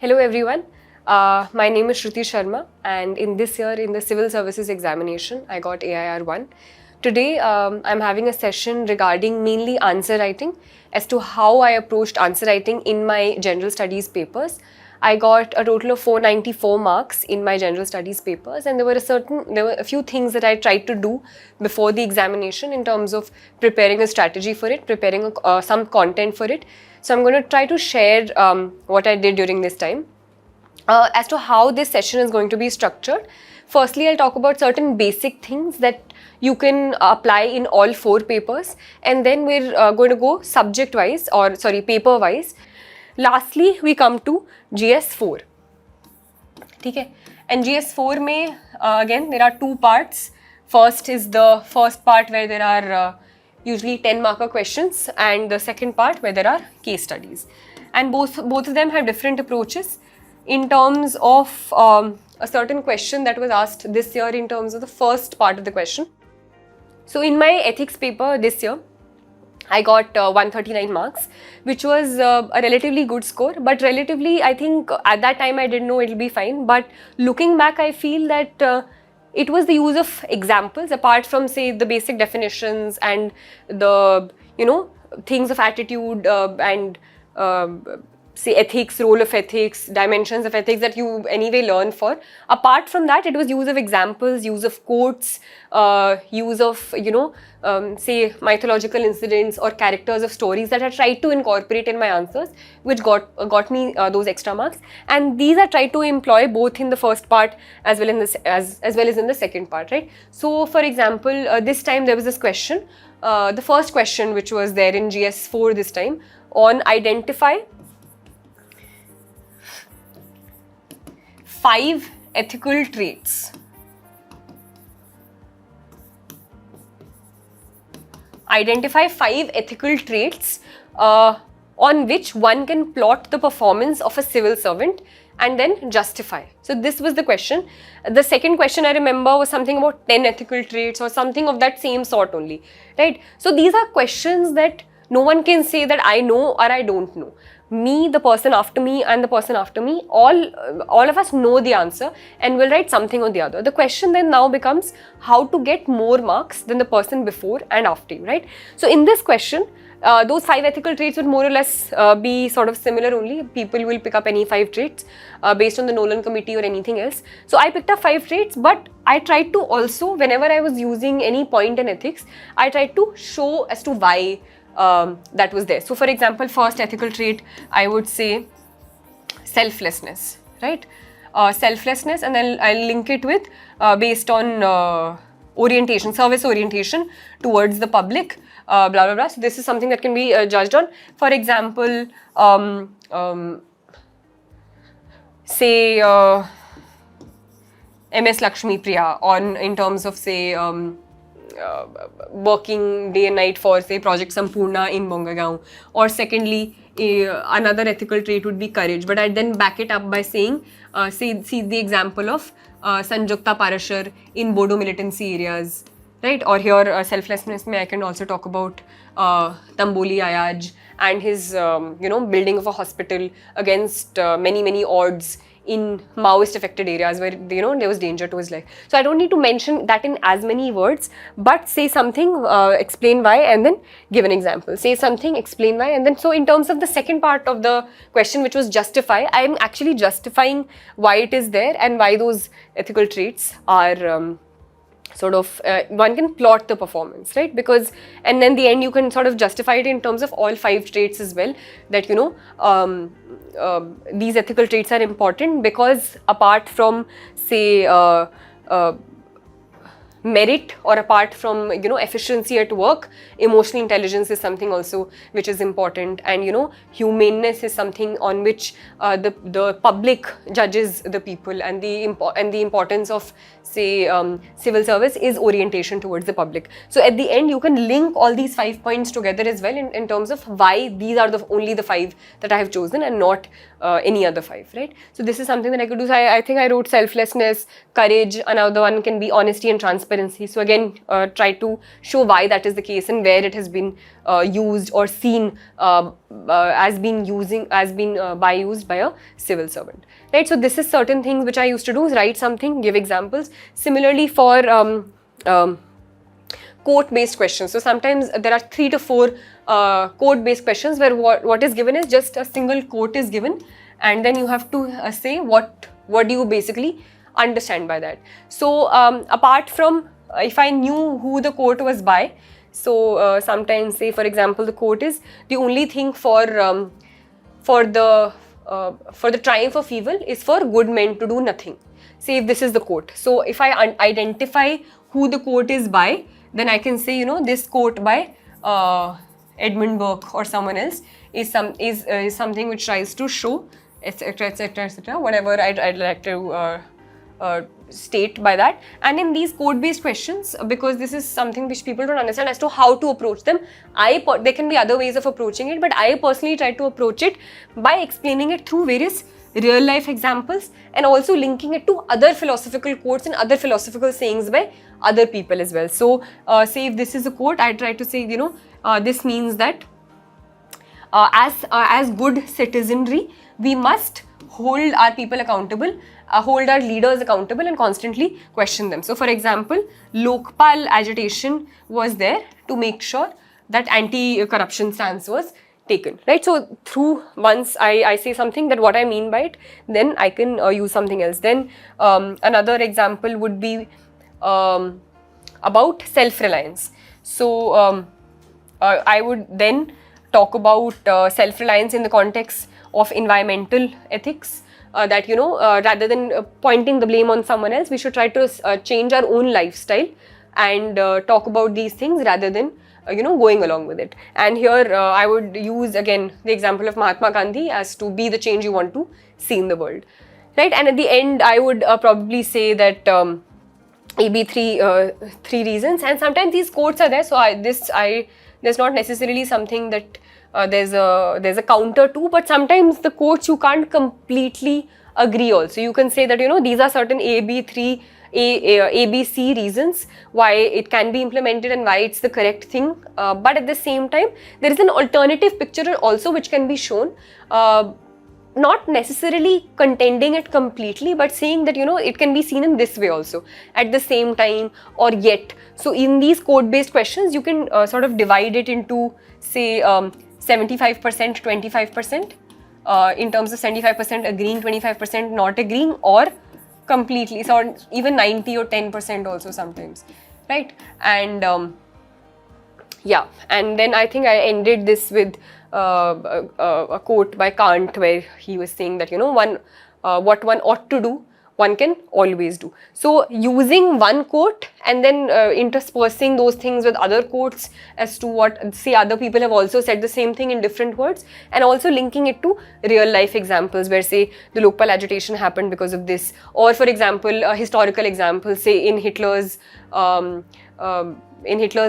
Hello everyone, my name is Shruti Sharma, and in this year in the Civil Services examination I got AIR 1. Today I'm having a session regarding mainly answer writing as to how I approached answer writing in my general studies papers. I got a total of 494 marks in my general studies papers, and there were a few things that I tried to do before the examination in terms of preparing a strategy for it, preparing some content for it. So I'm going to try to share what I did during this time. As to how this session is going to be structured, firstly I'll talk about certain basic things that you can apply in all 4 papers, and then we're going to go subject wise, or sorry, paper wise. Lastly we come to GS4. Okay? And GS4 mein again there are 2 parts. First is the first part where there are usually 10 marker questions, and the second part where there are case studies, and both of them have different approaches in terms of a certain question that was asked this year in terms of the first part of the question. So in my ethics paper this year I got 139 marks, which was a relatively good score, but relatively I think at that time I didn't know it'll be fine, but looking back I feel that it was the use of examples apart from say the basic definitions and the things of attitude and say ethics, role of ethics, dimensions of ethics that you anyway learn for. Apart from that, it was use of examples, use of quotes, use of say mythological incidents or characters of stories that I tried to incorporate in my answers, which got me those extra marks. And these I tried to employ both in the first part as well as well as in the second part, right? So for example, this time there was this question, the first question which was there in GS4 this time, on identify 5 ethical traits. Identify 5 ethical traits on which one can plot the performance of a civil servant and then justify. So this was the question. The second question I remember was something about 10 ethical traits or something of that same sort only, right? So these are questions that no one can say that I know or I don't know. Me, the person after me, and the person after me, all of us know the answer and will write something or the other. The question then now becomes how to get more marks than the person before and after you, right? So in this question, those 5 ethical traits would more or less be sort of similar only. People will pick up any 5 traits based on the Nolan committee or anything else. So I picked up 5 traits, but I tried to also, whenever I was using any point in ethics, I tried to show as to why that was there. So for example, first ethical trait, I would say selflessness, right? Selflessness, and then I'll link it with based on orientation, service orientation towards the public, blah blah blah. So this is something that can be judged on. For example, say MS Lakshmi Priya on in terms of say working day and night for say Project Sampurna in Bongagaon, or secondly another ethical trait would be courage, but I'd then back it up by saying see the example of Sanjukta Parashar in Bodo militancy areas, right? Or here selflessness I can also talk about Tamboli Ayaj and his building of a hospital against many odds in Maoist affected areas where there was danger to his life. So I don't need to mention that in as many words, but say something, explain why, and then give an example. Say something, explain why, and then so in terms of the second part of the question, which was justify, I am actually justifying why it is there and why those ethical traits are sort of one can plot the performance, right? Because and then the end you can sort of justify it in terms of all 5 traits as well, that these ethical traits are important because apart from say merit or apart from efficiency at work, emotional intelligence is something also which is important, and humaneness is something on which the public judges the people, and the importance of say civil service is orientation towards the public. So at the end you can link all these 5 points together as well in terms of why these are only the 5 that I have chosen and not any other 5, right? So this is something that I could do. So I think I wrote selflessness, courage, another one can be honesty and transparency. transparency. So again, try to show why that is the case and where it has been used or seen as being used by a civil servant, right? So this is certain things which I used to do, is write something, give examples. Similarly for quote-based questions. So sometimes there are 3 to 4 quote-based questions where what is given is just a single quote is given, and then you have to say what do you basically understand by that. So apart from if I knew who the quote was by, so sometimes, say for example, the quote is, the only thing for the triumph of evil is for good men to do nothing. Say if this is the quote. So if I identify who the quote is by, then I can say, this quote by Edmund Burke or someone else is something which tries to show, etc., etc., etc., whatever I'd like to state by that. And in these code-based questions, because this is something which people don't understand as to how to approach them, there can be other ways of approaching it, but I personally try to approach it by explaining it through various real life examples and also linking it to other philosophical quotes and other philosophical sayings by other people as well. So say if this is a quote, I try to say, this means that as good citizenry, we must hold our people accountable, hold our leaders accountable and constantly question them. So for example, Lokpal agitation was there to make sure that anti-corruption stance was taken, right? So through once I say something that what I mean by it, then I can use something else. Then another example would be about self-reliance. So I would then talk about self-reliance in the context of environmental ethics, that rather than pointing the blame on someone else, we should try to change our own lifestyle and talk about these things rather than going along with it. And here I would use again the example of Mahatma Gandhi as to be the change you want to see in the world, right? And at the end I would probably say that maybe three reasons, and sometimes these quotes are there, so there's not necessarily something that there's a counter to, but sometimes the quotes you can't completely agree also. You can say that these are certain ABC reasons why it can be implemented and why it's the correct thing, but at the same time there is an alternative picture also which can be shown, not necessarily contending it completely, but saying that it can be seen in this way also at the same time or yet. So in these code-based questions you can sort of divide it into, say, 75%, 25%, in terms of 75% agreeing, 25% not agreeing, or completely, so even 90 or 10% also sometimes, right? And yeah, and then I think I ended this with a quote by Kant where he was saying that what one ought to do, one can always do. So using one quote and then interspersing those things with other quotes as to what, say, other people have also said the same thing in different words, and also linking it to real life examples where, say, the Lokpal agitation happened because of this, or for example a historical example, say in Hitler's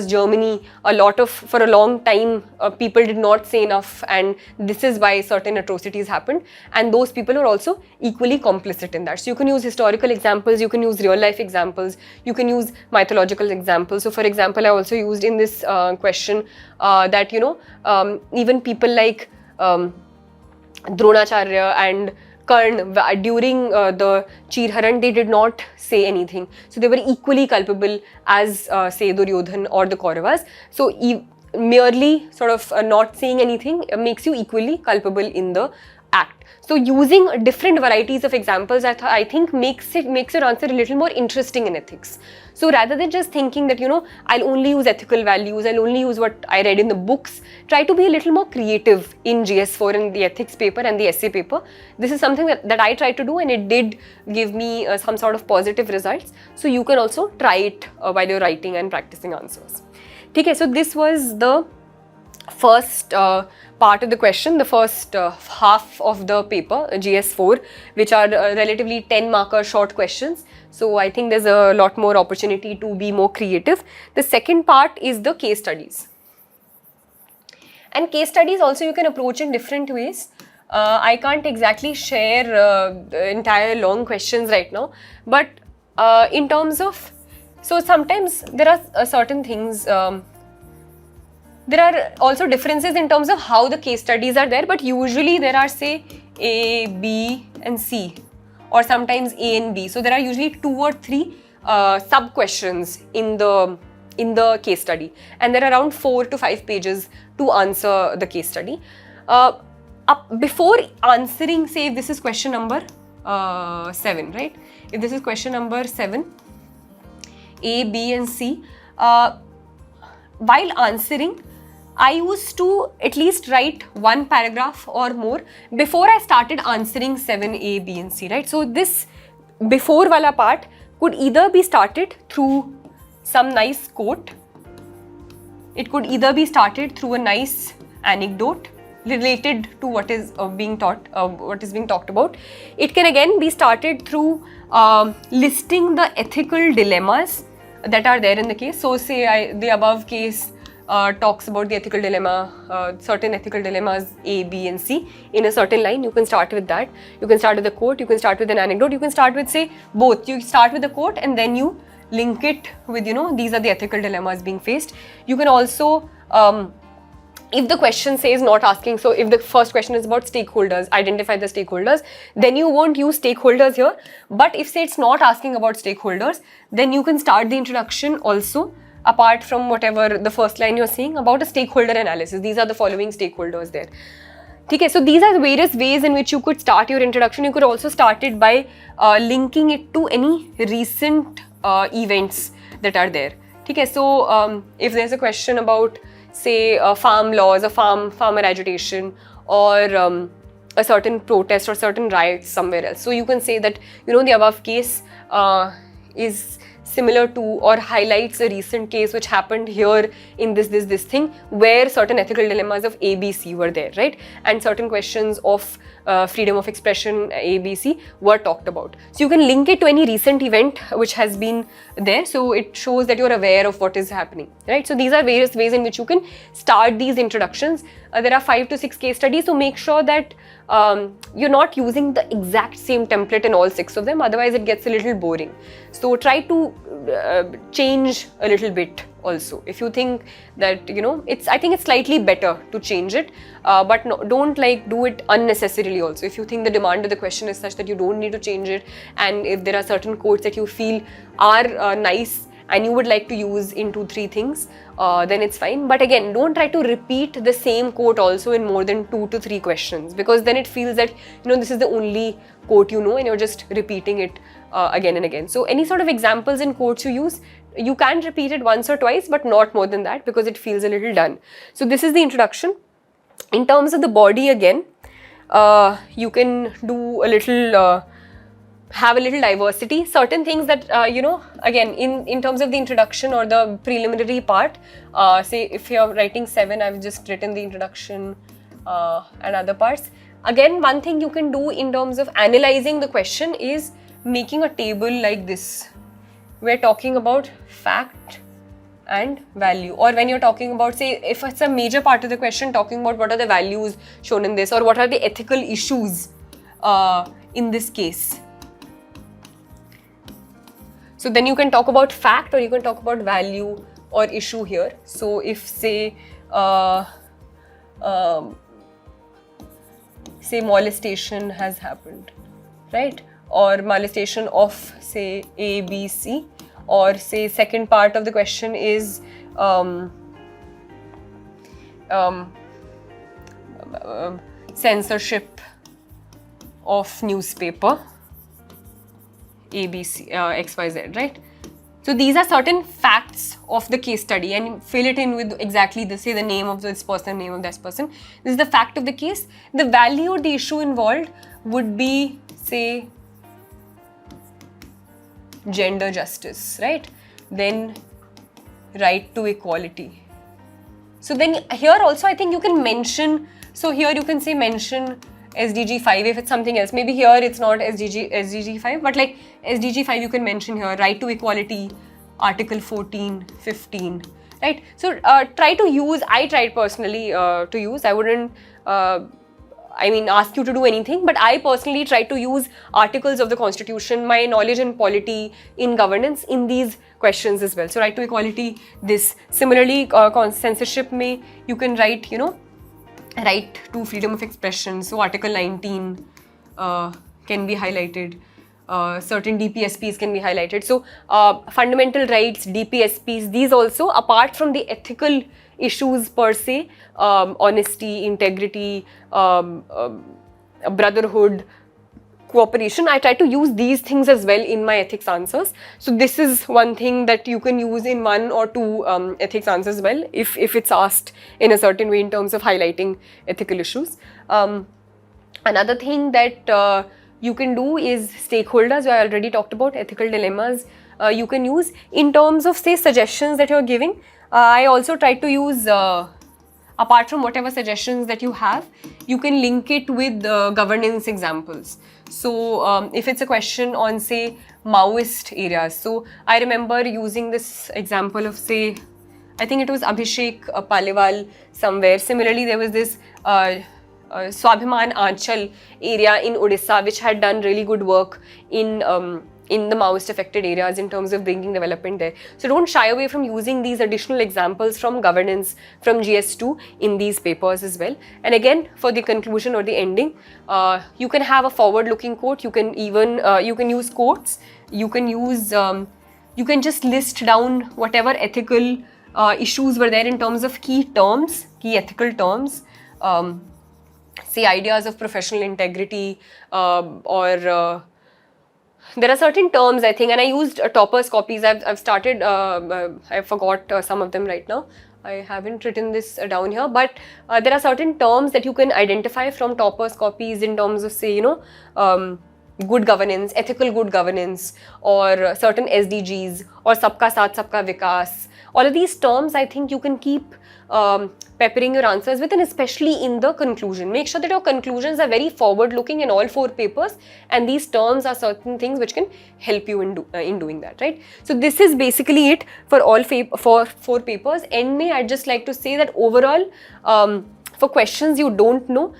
Germany, for a long time people did not say enough, and this is why certain atrocities happened, and those people are also equally complicit in that. So you can use historical examples, you can use real life examples, you can use mythological examples. So for example, I also used in this question that even people like Dronacharya and Karn, during the Chirharan, they did not say anything. So they were equally culpable as, say, Duryodhan or the Kauravas. So merely sort of not saying anything makes you equally culpable in the act. So using different varieties of examples, I think makes your answer a little more interesting in ethics. So rather than just thinking that I'll only use ethical values, I'll only use what I read in the books, try to be a little more creative in GS4 and the ethics paper and the essay paper. This is something that I tried to do, and it did give me some sort of positive results. So you can also try it while you're writing and practicing answers. Okay, so this was the first part of the question, the first half of the paper, GS4, which are relatively 10 marker short questions. So I think there's a lot more opportunity to be more creative. The second part is the case studies. And case studies also you can approach in different ways. I can't exactly share the entire long questions right now, but in terms of So sometimes there are certain things, there are also differences in terms of how the case studies are there, but usually there are, say, A, B and C, or sometimes A and B. So there are usually 2 or 3 sub questions in the case study, and there are around 4 to 5 pages to answer the case study. Before answering, say if this is question number 7, right? If this is question number 7, A, B and C, while answering, I used to at least write 1 paragraph or more before I started answering 7A, B and C, right? So this before wala part could either be started through some nice quote, it could either be started through a nice anecdote related to what is being talked about. It can again be started through listing the ethical dilemmas that are there in the case. So say the above case talks about the ethical dilemma, certain ethical dilemmas A, B and C in a certain line. You can start with that. You can start with a quote, you can start with an anecdote, you can start with, say, both. You start with a quote and then you link it with, these are the ethical dilemmas being faced. You can also, if the question says not asking, so if the first question is about stakeholders, identify the stakeholders, then you won't use stakeholders here. But if, say, it's not asking about stakeholders, then you can start the introduction also apart from whatever the first line you're saying about a stakeholder analysis. These are the following stakeholders there. Okay, so these are various ways in which you could start your introduction. You could also start it by linking it to any recent events that are there. Okay, so if there's a question about, say, farm laws or farmer agitation, or a certain protest or certain riots somewhere else, so you can say that the above case is similar to or highlights a recent case which happened here in this thing, where certain ethical dilemmas of A, B, C were there, right? And certain questions of freedom of expression A, B, C were talked about. So you can link it to any recent event which has been there, so it shows that you're aware of what is happening, right? So these are various ways in which you can start these introductions. There are 5 to 6 case studies, so make sure that you're not using the exact same template in all 6 of them, otherwise it gets a little boring. So try to change a little bit also. If you think that, I think it's slightly better to change it, but no, don't do it unnecessarily also. If you think the demand of the question is such that you don't need to change it, and if there are certain quotes that you feel are nice and you would like to use in 2-3 things, then it's fine. But again, don't try to repeat the same quote also in more than 2 to 3 questions, because then it feels that, this is the only quote and you're just repeating it again and again. So any sort of examples in quotes you use, you can repeat it once or twice, but not more than that, because it feels a little done. So this is the introduction. In terms of the body, again, you can do a little, have a little diversity. Certain things that, again, in terms of the introduction or the preliminary part, say if you're writing 7, I've just written the introduction and other parts. Again, one thing you can do in terms of analyzing the question is making a table like this. We're talking about fact and value, or when you're talking about, say, if it's a major part of the question, talking about what are the values shown in this, or what are the ethical issues in this case. So then you can talk about fact, or you can talk about value or issue here. So if, say, say molestation has happened, right? Or molestation of, say, A, B, C, or say second part of the question is censorship of newspaper A, B, C, X, Y, Z, right? So these are certain facts of the case study, and fill it in with exactly this, say the name of this person, name of this person. This is the fact of the case. The value or the issue involved would be, say, gender justice, right? Then right to equality. So then here also I think you can mention, so here you can say mention SDG 5 if it's something else. Maybe here it's not SDG 5, but like SDG 5 you can mention here, right to equality, article 14, 15, right? So try to use, I tried personally to use, I wouldn't ask you to do anything, but I personally try to use articles of the Constitution, my knowledge in polity, in governance, in these questions as well. So right to equality, this. Similarly, censorship may, you can write, right to freedom of expression. So Article 19 can be highlighted. Certain DPSPs can be highlighted. So fundamental rights, DPSPs, these also, apart from the ethical issues per se, honesty, integrity, brotherhood, cooperation, I try to use these things as well in my ethics answers. So this is one thing that you can use in 1 or 2 ethics answers as well, if it's asked in a certain way in terms of highlighting ethical issues. Another thing that you can do is stakeholders. I already talked about ethical dilemmas. You can use in terms of, say, suggestions that you're giving. I also try to use, apart from whatever suggestions that you have, you can link it with governance examples. So if it's a question on, say, Maoist areas. So I remember using this example of, say, I think it was Abhishek Paliwal somewhere. Similarly, there was this Swabhiman Anchal area in Odisha, which had done really good work in the Maoist affected areas in terms of bringing development there. So don't shy away from using these additional examples from governance, from GS2 in these papers as well. And again, for the conclusion or the ending, you can have a forward-looking quote. You can even you can use quotes. You can use you can just list down whatever ethical issues were there in terms of key terms, key ethical terms. Say ideas of professional integrity, or there are certain terms, I think, and I used toppers copies. I've started, I forgot some of them right now. I haven't written this down here, but there are certain terms that you can identify from toppers copies in terms of, say, good governance, ethical good governance, or certain SDGs, or sabka saath, sabka vikas. All of these terms, I think you can keep peppering your answers with, and especially in the conclusion. Make sure that your conclusions are very forward-looking in all 4 papers, and these terms are certain things which can help you in doing that, right? So this is basically it for all 4 papers. And I'd just like to say that overall, for questions you don't know,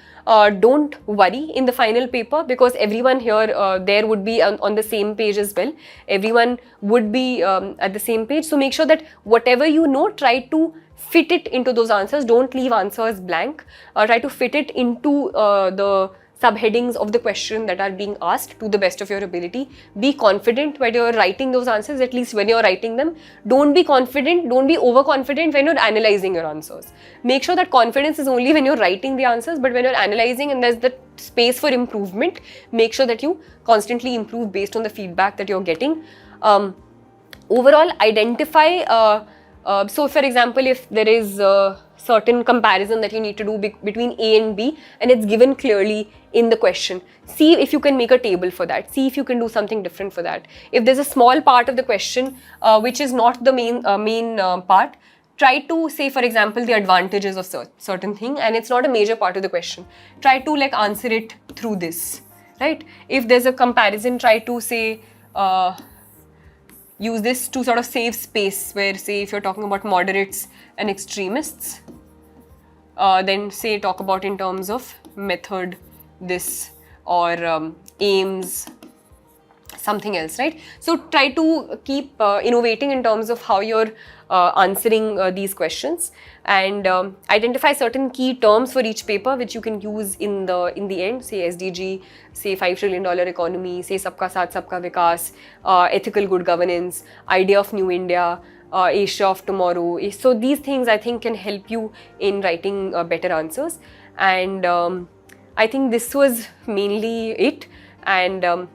don't worry in the final paper, because everyone here there would be on the same page as well. Everyone would be at the same page. So make sure that whatever you know, try to fit it into those answers. Don't leave answers blank. Try to fit it into the subheadings of the question that are being asked to the best of your ability. Be confident when you're writing those answers, at least when you're writing them. Don't be confident, don't be overconfident when you're analyzing your answers. Make sure that confidence is only when you're writing the answers, but when you're analyzing and there's the space for improvement, make sure that you constantly improve based on the feedback that you're getting. Overall, identify so for example, if there is a certain comparison that you need to do between A and B, and it's given clearly in the question, see if you can make a table for that. See if you can do something different for that. If there's a small part of the question which is not the main part, try to say, for example, the advantages of certain thing, and it's not a major part of the question. Try to answer it through this, right? If there's a comparison, try to say, use this to sort of save space, where, say, if you're talking about moderates and extremists, then say talk about in terms of method this, or aims, something else, right? So try to keep innovating in terms of how you're answering these questions, and identify certain key terms for each paper which you can use in the end, say SDG, say $5 trillion economy, say sabka saath sabka vikas, ethical good governance, idea of new India, Asia of tomorrow. So these things I think can help you in writing better answers, and I think this was mainly it. And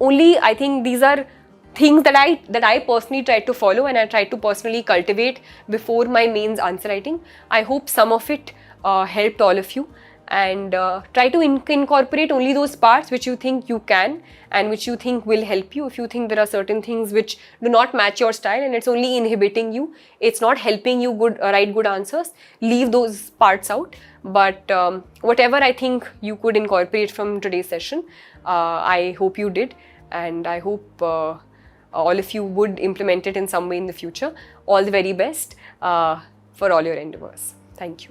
only I think these are things that I personally try to follow, and I try to personally cultivate before my mains answer writing. I hope some of it helped all of you, and try to incorporate only those parts which you think you can and which you think will help you. If you think there are certain things which do not match your style and it's only inhibiting you, it's not helping you write good answers, leave those parts out. But whatever I think you could incorporate from today's session, I hope you did, and I hope all of you would implement it in some way in the future. All the very best for all your endeavors. Thank you.